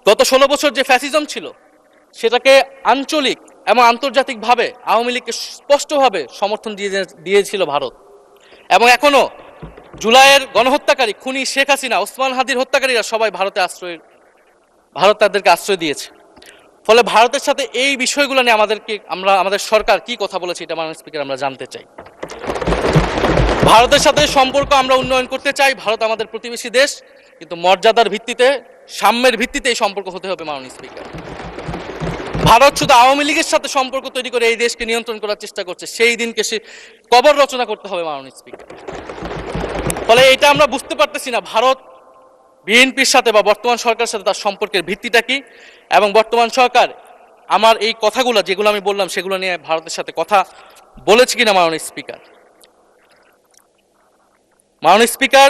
গত 16 বছর যে ফ্যাসিজম ছিল সেটাকে আঞ্চলিক এবং আন্তর্জাতিকভাবে আওয়ামী লীগকে স্পষ্টভাবে সমর্থন দিয়েছিল ভারত। এবং এখনো জুলাইয়ের গণহত্যাকারী খুনি শেখ হাসিনা, ওসমান হাদির হত্যাকারীরা সবাই ভারত তাদেরকে আশ্রয় দিয়েছে। ফলে ভারতের সাথে এই বিষয়গুলো নিয়ে আমাদের সরকার কি কথা বলেছে এটা মাননীয় স্পিকার আমরা জানতে চাই। ভারতের সাথে সম্পর্ক আমরা উন্নয়ন করতে চাই, ভারত আমাদের প্রতিবেশী দেশ, কিন্তু মর্যাদার ভিত্তিতে, সাম্যের ভিত্তিতে এই সম্পর্ক হতে হবে মাননীয় স্পিকার। ভারত শুধু আওয়ামী লীগের সাথে সম্পর্ক তৈরি করে এই দেশকে নিয়ন্ত্রণ করার চেষ্টা করছে, সেই দিনকে সে কবর রচনা করতে হবে মাননীয় স্পিকার। ফলে এটা আমরা বুঝতে পারতেছি না ভারত বিএনপির সাথে বা বর্তমান সরকারের সাথে তার সম্পর্কের ভিত্তিটা কি, এবং বর্তমান সরকার আমার এই কথাগুলো যেগুলো আমি বললাম সেগুলো নিয়ে ভারতের সাথে কথা বলেছে কিনা মাননীয় স্পিকার। মাননীয় স্পিকার,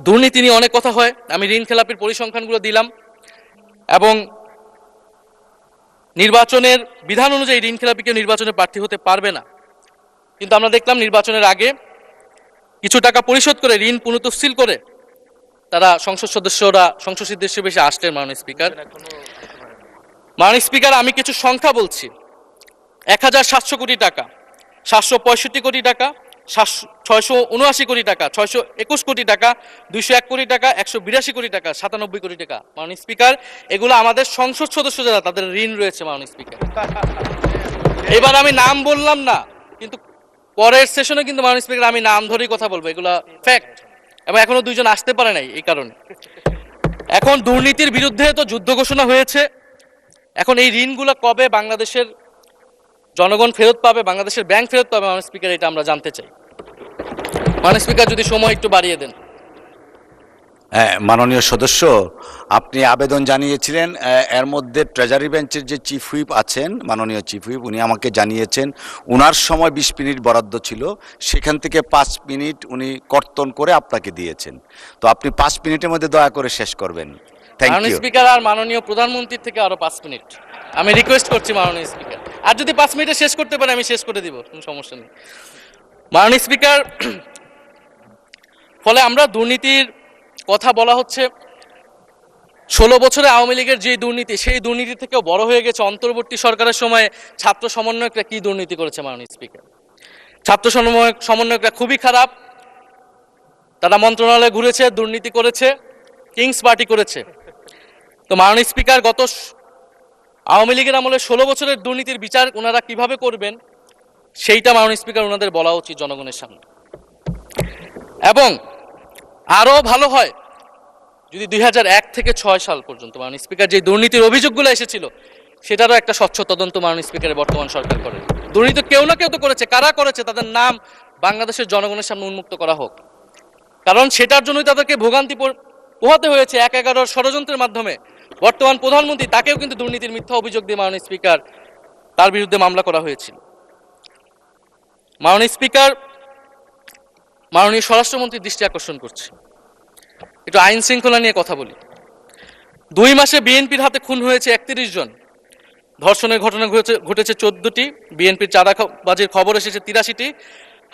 দুর্নীতি নিয়ে অনেক কথা হয়, আমি ঋণ খেলাপির পরিসংখ্যানগুলো দিলাম, এবং নির্বাচনের বিধান অনুযায়ী ঋণ খেলাপিকে নির্বাচনে প্রার্থী হতে পারবে না, কিন্তু আমরা দেখলাম নির্বাচনের আগে কিছু টাকা পরিশোধ করে ঋণ পুনঃতফসিল করে তারা সংসদ সদস্য বেশি আসলেন মাননীয় স্পিকার। মাননীয় স্পিকার, আমি কিছু সংখ্যা বলছি। 1700 কোটি টাকা, 765 কোটি টাকা, 679 কোটি টাকা, 621 কোটি টাকা, 201 কোটি টাকা, 182 কোটি টাকা, 97 কোটি টাকা। মাননীয় স্পিকার, এগুলো আমাদের সংসদ সদস্য যারা তাদের ঋণ রয়েছে মাননীয় স্পিকার। এবার আমি নাম বললাম না, কিন্তু পরের সেশনে কিন্তু মাননীয় স্পিকার আমি নাম ধরেই কথা বলবো, এগুলা ফ্যাক্ট, এবং এখনো 2 জন আসতে পারে নাই এই কারণে। এখন দুর্নীতির বিরুদ্ধে তো যুদ্ধ ঘোষণা হয়েছে, এখন এই ঋণগুলো কবে বাংলাদেশের জনগণ ফেরত পাবে, বাংলাদেশের ব্যাংক ফেরত পাবে মাননীয় স্পিকার, এটা আমরা জানতে চাই। মাননীয় স্পিকার, যদি সময় একটু বাড়িয়ে দেন। মাননীয় সদস্য, আপনি আবেদন জানিয়েছিলেন, এর মধ্যে ট্রেজারি বেঞ্চের যে চিফ হুইপ আছেন, মাননীয় চিফ হুইপ, উনি আমাকে জানিয়েছেন উনার সময় 20 মিনিট বরাদ্দ ছিল, সেখান থেকে 5 মিনিট উনি কর্তন করে আপনাকে দিয়েছেন। তো আপনি 5 মিনিটের মধ্যে দয়া করে শেষ করবেন। মাননীয় স্পিকার, আর মাননীয় প্রধানমন্ত্রীর থেকে আরো 5 মিনিট আমি রিকোয়েস্ট করছি মাননীয় স্পিকার, আর যদি 5 মিনিটে শেষ করতে পারে আমি শেষ করে দিব, কোনো সমস্যা নেই মাননীয় স্পিকার। ফলে আমরা দুর্নীতির কথা বলা হচ্ছে, 16 বছরে আওয়ামী লীগের যে দুর্নীতি, সেই দুর্নীতি থেকেও বড় হয়ে গেছে অন্তর্বর্তী সরকারের সময় ছাত্র সমন্বয়করা কি দুর্নীতি করেছে মাননীয় স্পিকার। ছাত্র সমন্বয়করা খুবই খারাপ, তারা মন্ত্রণালয়ে ঘুরেছে, দুর্নীতি করেছে, কিংস পার্টি করেছে। তো মাননীয় স্পিকার, গত আওয়ামী লীগের আমলে 16 বছরের দুর্নীতির বিচার ওনারা কিভাবে করবেন সেইটা মাননীয় স্পিকার ওনাদের বলা উচিত জনগণের সামনে। এবং আরো ভালো হয় যদি 2001 থেকে 6 সাল পর্যন্ত মাননীয় স্পিকার যে দুর্নীতির অভিযোগগুলো এসেছিল সেটারও একটা স্বচ্ছ তদন্ত মাননীয় স্পিকারের বর্তমান সরকার করে। দুর্নীতি কেউ না কেউ তো করেছে, কারা করেছে তাদের নাম বাংলাদেশের জনগণের সামনে উন্মুক্ত করা হোক, কারণ সেটার জন্যই তাদেরকে ভোগান্তি পোহাতে হয়েছে 1/11 ষড়যন্ত্রের মাধ্যমে। বর্তমান প্রধানমন্ত্রী, তাকেও কিন্তু দুর্নীতির মিথ্যা অভিযোগ দিয়ে মাননীয় স্পিকার তার বিরুদ্ধে মামলা করা হয়েছিল। মাননীয় স্পিকার, মাননীয় স্বরাষ্ট্রমন্ত্রীর দৃষ্টি আকর্ষণ করছে, একটু আইন শৃঙ্খলা নিয়ে কথা বলি। 2 মাসে বিএনপির হাতে খুন হয়েছে 31 জন, ধর্ষণের ঘটনা ঘটেছে 14টি, বিএনপির চাঁদাবাজির খবর এসেছে 83টি,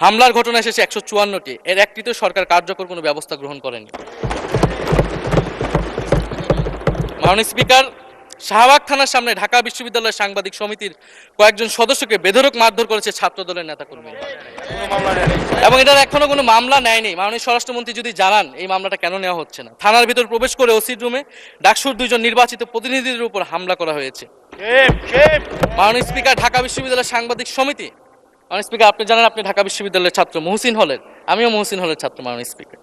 হামলার ঘটনা এসেছে 154টি। এর একটিতে সরকার কার্যকর কোনো ব্যবস্থা গ্রহণ করেনি। মাননীয় স্পিকার, শাহবাগ থানার সামনে ঢাকা বিশ্ববিদ্যালয়ের সাংবাদিক সমিতির কয়েকজন সদস্যকে বেধড়ক মারধর করেছে ছাত্রদলের নেতাকর্মীরা, এবং এটার এখনো কোনো মামলা নেয়নি। মাননীয় স্বরাষ্ট্রমন্ত্রী যদি জানান এই মামলাটা কেন নেওয়া হচ্ছে না। থানার ভিতর প্রবেশ করে ওসির রুমে ডাকসুর 2 জন নির্বাচিত প্রতিনিধিদের উপর হামলা করা হয়েছে। মাননীয় স্পিকার, ঢাকা বিশ্ববিদ্যালয়ের সাংবাদিক সমিতি, মাননীয় স্পিকার আপনি জানেন আপনি ঢাকা বিশ্ববিদ্যালয়ের ছাত্র, মহসিন হলের, আমিও মহসিন হলের ছাত্র। মাননীয় স্পিকার,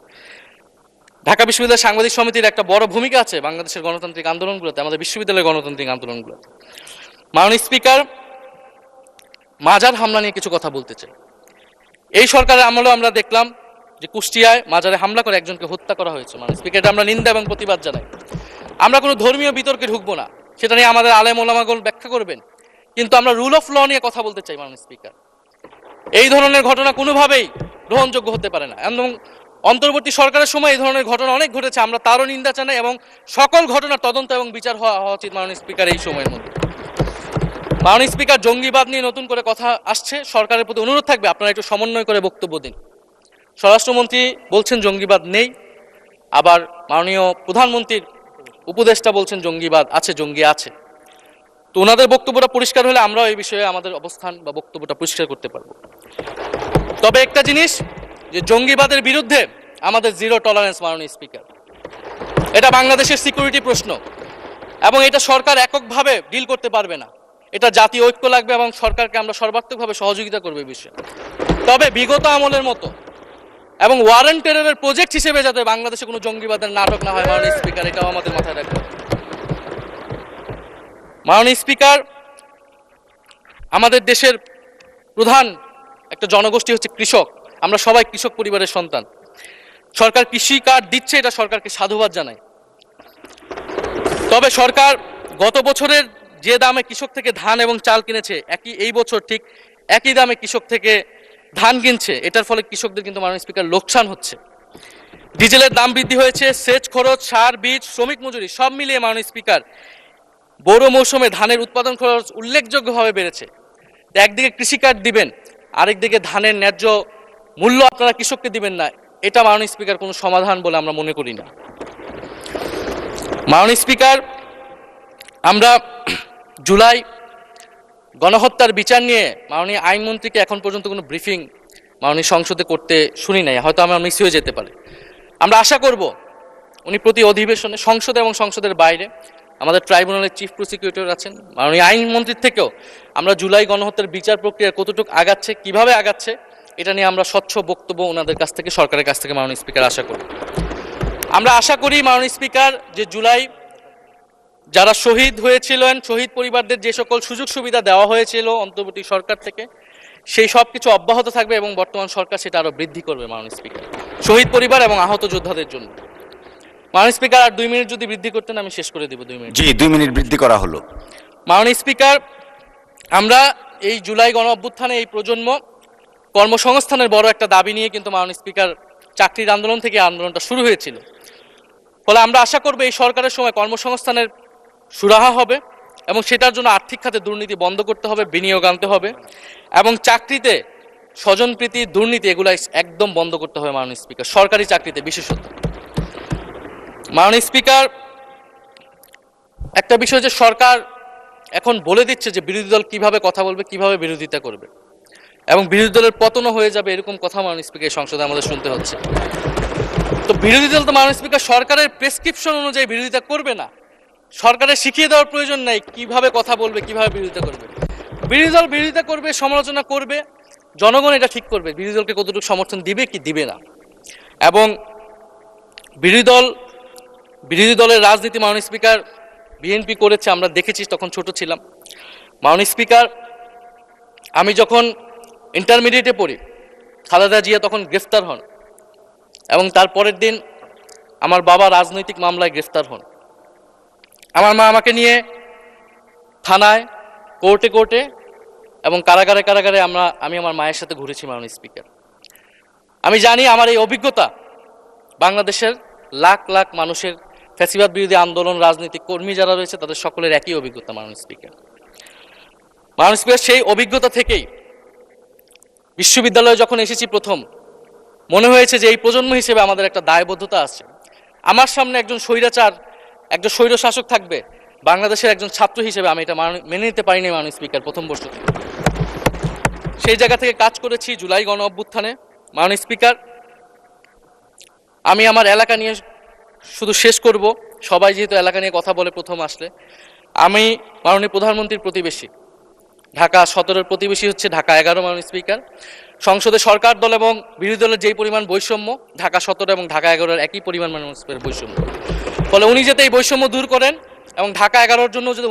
ঢাকা বিশ্ববিদ্যালয়ের সাংবাদিক সমিতির একটা বড় ভূমিকা আছে বাংলাদেশের গণতান্ত্রিক আন্দোলনগুলোতে, আমাদের বিশ্ববিদ্যালয়ের গণতান্ত্রিক আন্দোলনগুলোতে। মাননীয় স্পিকার, মাজার হামলা নিয়ে কিছু কথা বলতে চাই। এই সরকারের আমলেও আমরা দেখলাম যে কুষ্টিয়ায় মাজারে হামলা করে একজনকে হত্যা করা হয়েছে। মাননীয় স্পিকার, এটা আমরা নিন্দা এবং প্রতিবাদ জানাই। আমরা কোনো ধর্মীয় বিতর্কে ঢুকবো না, সেটা নিয়ে আমাদের আলেম ওলামাগণ ব্যাখ্যা করবেন, কিন্তু আমরা রুল অফ ল নিয়ে কথা বলতে চাই। মাননীয় স্পিকার, এই ধরনের ঘটনা কোনোভাবেই গ্রহণযোগ্য হতে পারে না, এবং অন্তর্বর্তী সরকারের সময় এই ধরনের ঘটনা অনেক ঘটেছে, আমরা তারও নিন্দা জানাই, এবং সকল ঘটনার তদন্ত এবং বিচার হওয়া উচিত মাননীয় স্পিকার এই সময়ের মধ্যে। মাননীয় স্পিকার, জঙ্গিবাদ নিয়ে নতুন করে কথা আসছে, সরকারের প্রতি অনুরোধ থাকবে আপনারা একটু সমন্বয় করে বক্তব্য দিন। স্বরাষ্ট্রমন্ত্রী বলছেন জঙ্গিবাদ নেই, আবার মাননীয় প্রধানমন্ত্রীর উপদেষ্টা বলছেন জঙ্গিবাদ আছে, জঙ্গি আছে। তো ওনাদের বক্তব্যটা পরিষ্কার হলে আমরাও এই বিষয়ে আমাদের অবস্থান বা বক্তব্যটা পরিষ্কার করতে পারবো। তবে একটা জিনিস, যে জঙ্গিবাদের বিরুদ্ধে আমাদের জিরো টলারেন্স। মাননীয় স্পিকার, এটা বাংলাদেশের সিকিউরিটি প্রশ্ন, এবং এটা সরকার এককভাবে ডিল করতে পারবে না, এটা জাতীয় ঐক্য লাগবে, এবং সরকারকে আমরা সর্বাত্মকভাবে সহযোগিতা করবো এই বিষয়ে। তবে বিগত আমলের মতো এবং ওয়ারেন্ট টেররের প্রজেক্ট হিসেবে যাতে বাংলাদেশে কোনো জঙ্গিবাদের নাটক না হয় মাননীয় স্পিকার, এটাও আমাদের মাথায় রাখতে হবে। মাননীয় স্পিকার, আমাদের দেশের প্রধান একটা জনগোষ্ঠী হচ্ছে কৃষক, আমরা সবাই কৃষক পরিবারের সন্তান। সরকার কৃষি কার্ড দিচ্ছে, এটা সরকারকে সাধুবাদ জানাই। তবে সরকার গত বছরের যে দামে কৃষক থেকে ধান এবং চাল কিনেছে, এই বছর ঠিক একই দামে কৃষক থেকে ধান কিনছে, এটার ফলে কৃষকদের কিন্তু মাননীয় স্পিকার লোকসান হচ্ছে। ডিজেলের দাম বৃদ্ধি হয়েছে, সেচ খরচ, সার, বীজ, শ্রমিক মজুরি সব মিলিয়ে মাননীয় স্পিকার বোরো মৌসুমে ধানের উৎপাদন খরচ উল্লেখযোগ্যভাবে বেড়েছে। একদিকে কৃষি কার্ড দিবেন, আরেকদিকে ধানের ন্যায্য মূল্য আপনারা কৃষককে দিবেন না, এটা মাননীয় স্পিকার কোনো সমাধান বলে আমরা মনে করি না। মাননীয় স্পিকার, আমরা জুলাই গণহত্যার বিচার নিয়ে মাননীয় আইনমন্ত্রীকে এখন পর্যন্ত কোনো ব্রিফিং মাননীয় সংসদে করতে শুনি নাই, হয়তো আমার মিস হয়ে যেতে পারে। আমরা আশা করব উনি প্রতি অধিবেশনে সংসদে এবং সংসদের বাইরে, আমাদের ট্রাইব্যুনালের চিফ প্রসিকিউটর আছেন, মাননীয় আইনমন্ত্রীর থেকেও আমরা জুলাই গণহত্যার বিচার প্রক্রিয়া কতটুকু আগাচ্ছে, কিভাবে আগাচ্ছে, এটা নিয়ে আমরা স্বচ্ছ বক্তব্য ওনাদের কাছ থেকে, সরকারের কাছ থেকে মাননীয় স্পিকার আশা করি। আমরা আশা করি মাননীয় স্পিকার, যে জুলাই যারা শহীদ হয়েছিলেন, শহীদ পরিবারদের যে সকল সুযোগ সুবিধা দেওয়া হয়েছিল অন্তর্বর্তী সরকার থেকে, সেই সব কিছু অব্যাহত থাকবে, এবং বর্তমান সরকার সেটা আরো বৃদ্ধি করবে মাননীয় স্পিকার, শহীদ পরিবার এবং আহত যোদ্ধাদের জন্য। মাননীয় স্পিকার, আর 2 মিনিট যদি বৃদ্ধি করতেন আমি শেষ করে দেব। 2 মিনিট। জি, 2 মিনিট বৃদ্ধি করা হলো। মাননীয় স্পিকার, আমরা এই জুলাই গণ অভ্যুত্থানে এই প্রজন্ম কর্মসংস্থানের বড় একটা দাবি নিয়ে কিন্তু মাননীয় স্পিকার চাকরির আন্দোলন থেকে আন্দোলনটা শুরু হয়েছিল। ফলে আমরা আশা করব এই সরকারের সময় কর্মসংস্থানের সুরাহা হবে, এবং সেটার জন্য আর্থিক খাতে দুর্নীতি বন্ধ করতে হবে, বিনিয়োগ আনতে হবে, এবং চাকরিতে স্বজনপ্রীতি, দুর্নীতি এগুলো একদম বন্ধ করতে হবে মাননীয় স্পিকার, সরকারি চাকরিতে বিশেষত। মাননীয় স্পিকার, একটা বিষয় যে সরকার এখন বলে দিচ্ছে যে বিরোধী দল কিভাবে কথা বলবে, কিভাবে বিরোধিতা করবে, এবং বিরোধী দলের পতনও হয়ে যাবে, এরকম কথা মাননীয় স্পিকার সংসদে আমাদের শুনতে হচ্ছে। তো বিরোধী দল তো মাননীয় স্পিকার সরকারের প্রেসক্রিপশন অনুযায়ী বিরোধিতা করবে না। সরকারের শিখিয়ে দেওয়ার প্রয়োজন নাই কিভাবে কথা বলবে, কিভাবে বিরোধিতা করবে। বিরোধী দল বিরোধিতা করবে, সমালোচনা করবে, জনগণ এটা ঠিক করবে বিরোধী দলকে কতটুকু সমর্থন দিবে কি দিবে না। এবং বিরোধী দলের রাজনীতি মাননীয় স্পিকার বিএনপি করেছে, আমরা দেখেছি, তখন ছোট ছিলাম। মাননীয় স্পিকার, আমি যখন ইন্টারমিডিয়েটে পড়ি, খালেদা জিয়া তখন গ্রেফতার হন এবং তার পরের দিন আমার বাবা রাজনৈতিক মামলায় গ্রেফতার হন। আমার মা আমাকে নিয়ে থানায়, কোর্টে এবং কারাগারে আমি আমার মায়ের সাথে ঘুরেছি মাননীয় স্পিকার। আমি জানি আমার এই অভিজ্ঞতা বাংলাদেশের লাখ লাখ মানুষের, ফ্যাসিবাদ বিরোধী আন্দোলন, রাজনৈতিক কর্মী যারা রয়েছে তাদের সকলের একই অভিজ্ঞতা মাননীয় স্পিকার। মাননীয় স্পিকার, সেই অভিজ্ঞতা থেকেই বিশ্ববিদ্যালয়ে যখন এসেছি প্রথম, মনে হয়েছে যে এই প্রজন্ম হিসেবে আমাদের একটা দায়বদ্ধতা আছে। আমার সামনে একজন স্বৈর শাসক থাকবে, বাংলাদেশের একজন ছাত্র হিসেবে আমি এটা মেনে নিতে পারিনি মাননীয় স্পিকার প্রথম বর্ষ থেকে। সেই জায়গা থেকে কাজ করেছি জুলাই গণ অভ্যুত্থানে। মাননীয় স্পিকার, আমি আমার এলাকা নিয়ে শুধু শেষ করব, সবাই যেহেতু এলাকা নিয়ে কথা বলে প্রথম আসলে, আমি মাননীয় প্রধানমন্ত্রীর প্রতিবেশী, ঢাকা 17-এর প্রতিবেশী হচ্ছে ঢাকা 11 মাননীয় স্পিকার। সংসদে সরকার দল এবং বিরোধী দলের যেই পরিমাণ বৈষম্য, ঢাকা 17 এবং ঢাকা 11-এর একই পরিমাণ মাননীয় স্পিকার বৈষম্য। ফলে উনি যাতে এই বৈষম্য দূর করেন এবং ঢাকা 11-র জন্য যদি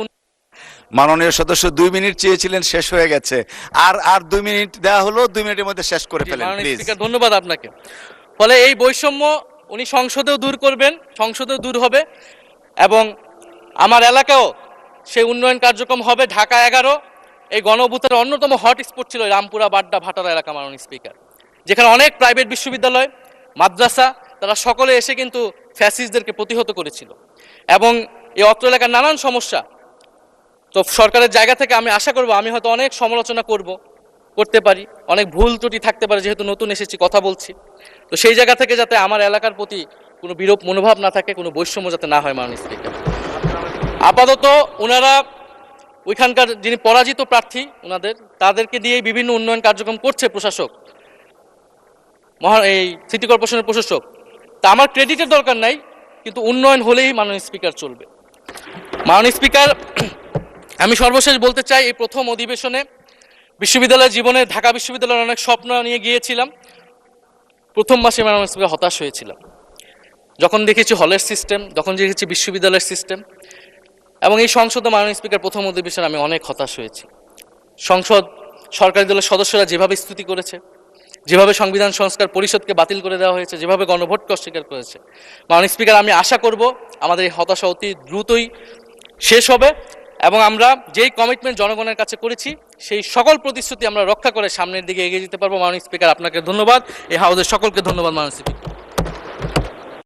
মাননীয় সদস্য 2 মিনিট চেয়েছিলেন, শেষ হয়ে গেছে। আর 2 মিনিট দেওয়া হলো, 2 মিনিটের মধ্যে শেষ করে ফেলেন প্লিজ। স্পিকার, ধন্যবাদ আপনাকে। ফলে এই বৈষম্য উনি সংসদেও দূর করবেন, সংসদেও দূর হবে এবং আমার এলাকাও সেই উন্নয়ন কার্যক্রম হবে। ঢাকা 11 এই গণঅভ্যুত্থানের অন্যতম হটস্পট ছিল রামপুরা, বাড্ডা, ভাটারা এলাকা মাননীয় স্পিকার, যেখানে অনেক প্রাইভেট বিশ্ববিদ্যালয়, মাদ্রাসা, তারা সকলে এসে কিন্তু ফ্যাসিস্টদেরকে প্রতিহত করেছিল। এবং এই অত্র এলাকার নানান সমস্যা, তো সরকারের জায়গা থেকে আমি আশা করব, আমি হয়তো অনেক সমালোচনা করতে পারি, অনেক ভুল ত্রুটি থাকতে পারে, যেহেতু নতুন এসেছি কথা বলছি, তো সেই জায়গা থেকে যাতে আমার এলাকার প্রতি কোনো বিরূপ মনোভাব না থাকে, কোনো বৈষম্য যাতে না হয় মাননীয় স্পিকার। আপাতত ওনারা ওইখানকার যিনি পরাজিত প্রার্থী, তাদেরকে দিয়ে বিভিন্ন উন্নয়ন কার্যক্রম করছে প্রশাসক, এই সিটি কর্পোরেশনের প্রশাসক। তা আমার ক্রেডিটের দরকার নাই, কিন্তু উন্নয়ন হলেই মাননীয় স্পিকার চলবে। মাননীয় স্পিকার, আমি সর্বশেষ বলতে চাই, এই প্রথম অধিবেশনে বিশ্ববিদ্যালয় জীবনে ঢাকা বিশ্ববিদ্যালয়ের অনেক স্বপ্ন নিয়ে গিয়েছিলাম। প্রথম মাসে মাননীয় স্পিকার হতাশ হয়েছিলাম, যখন দেখেছি হলের সিস্টেম, যখন দেখেছি বিশ্ববিদ্যালয়ের সিস্টেম। এবং এই সংসদে মাননীয় স্পিকার প্রথম অধিবেশনে আমি অনেক হতাশ হয়েছি। সরকারি দলের সদস্যরা যেভাবে স্তুতি করেছে, যেভাবে সংবিধান সংস্কার পরিষদকে বাতিল করে দেওয়া হয়েছে, যেভাবে গণভোটকে অস্বীকার করেছে, মাননীয় স্পিকার, আমি আশা করব আমাদের এই হতাশা অতি দ্রুতই শেষ হবে এবং আমরা যেই কমিটমেন্ট জনগণের কাছে করেছি সেই সকল প্রতিশ্রুতি আমরা রক্ষা করে সামনের দিকে এগিয়ে যেতে পারবো। মাননীয় স্পিকার, আপনাকে ধন্যবাদ। এই হাউসের সকলকে ধন্যবাদ মাননীয় স্পিকার।